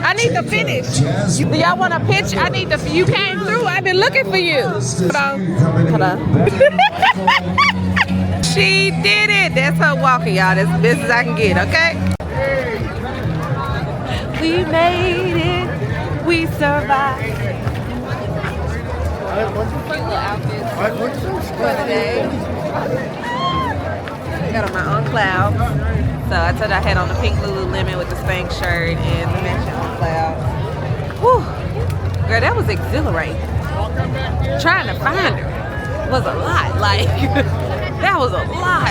I need to finish. Do y'all want a picture? I need to. You came through. I've been looking for you. Hold on. Hold on. She did it. That's her walking, y'all. That's the best as I can get, okay? We made it. We survived. Cute little outfits for today. I got on my own cloud. So I told you I had on the pink Lululemon with the Spanx shirt and the matching on cloud. Whew. Girl, that was exhilarating. Trying to find her was a lot. Like, that was a lot.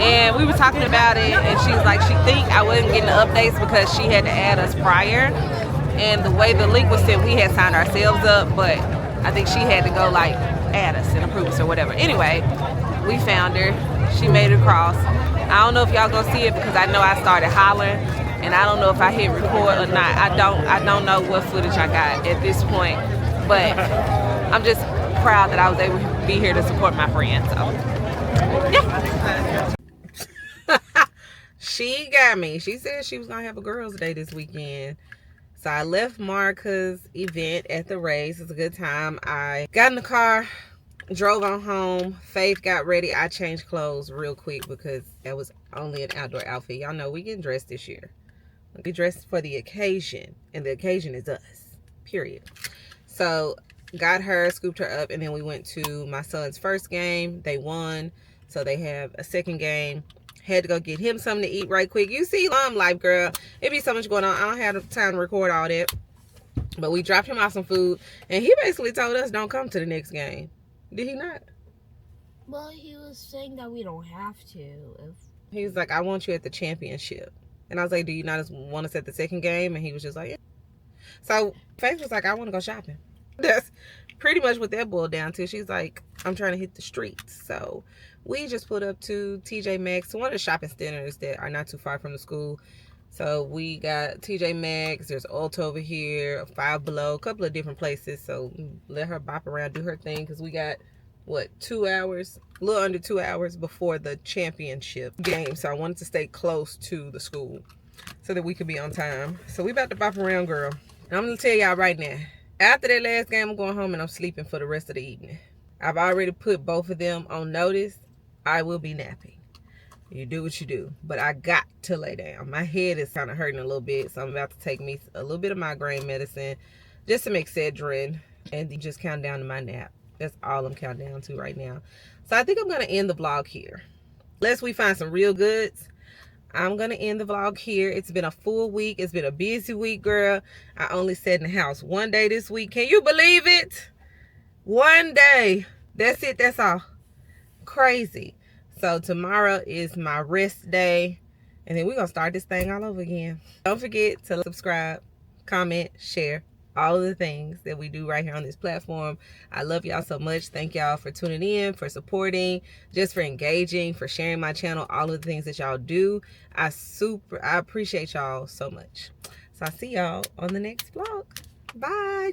And we were talking about it, and she was like, she think I wasn't getting the updates because she had to add us prior. And the way the link was sent, we had signed ourselves up, but I think she had to go like add us and approve us or whatever. Anyway, we found her. She made it across. I don't know if y'all gonna see it because I know I started hollering, and I don't know if I hit record or not. I don't know what footage I got at this point, but I'm just proud that I was able to be here to support my friend. So yeah. She got me. She said she was gonna have a girls' day this weekend. So I left Marka's event at the race. It's a good time. I got in the car, drove on home. Faith got ready. I changed clothes real quick because that was only an outdoor outfit. Y'all know we getting dressed this year. We dressed for the occasion, and the occasion is us, period. So got her, scooped her up, and then we went to my son's first game. They won, so they have a second game. Had to go get him something to eat right quick. You see life, girl. It be so much going on. I don't have time to record all that. But we dropped him off some food, and he basically told us don't come to the next game. Did he not? Well, he was saying that we don't have to. He was like, I want you at the championship. And I was like, do you not want us at the second game? And he was just like, yeah. So Faith was like, I want to go shopping. That's pretty much what that boiled down to. She's like, I'm trying to hit the streets. So we just put up to TJ Maxx, one of the shopping centers that are not too far from the school. So we got TJ Maxx, there's Ulta over here, Five Below, a couple of different places. So let her bop around, do her thing, because we got, what, 2 hours, a little under 2 hours before the championship game. So I wanted to stay close to the school so that we could be on time. So we about to bop around, girl. And I'm going to tell y'all right now, after that last game, I'm going home and I'm sleeping for the rest of the evening. I've already put both of them on notice. I will be napping. You do what you do. But I got to lay down. My head is kind of hurting a little bit, so I'm about to take me a little bit of migraine medicine, just some Excedrin, and just count down to my nap. That's all I'm counting down to right now. So I think I'm going to end the vlog here. Unless we find some real goods, I'm going to end the vlog here. It's been a full week. It's been a busy week, girl. I only sat in the house one day this week. Can you believe it? One day. That's it. That's all. Crazy. So tomorrow is my rest day. And then we're going to start this thing all over again. Don't forget to subscribe, comment, share. All of the things that we do right here on this platform. I love y'all so much. Thank y'all for tuning in, for supporting, just for engaging, for sharing my channel, all of the things that y'all do. I appreciate y'all so much. So I'll see y'all on the next vlog. Bye.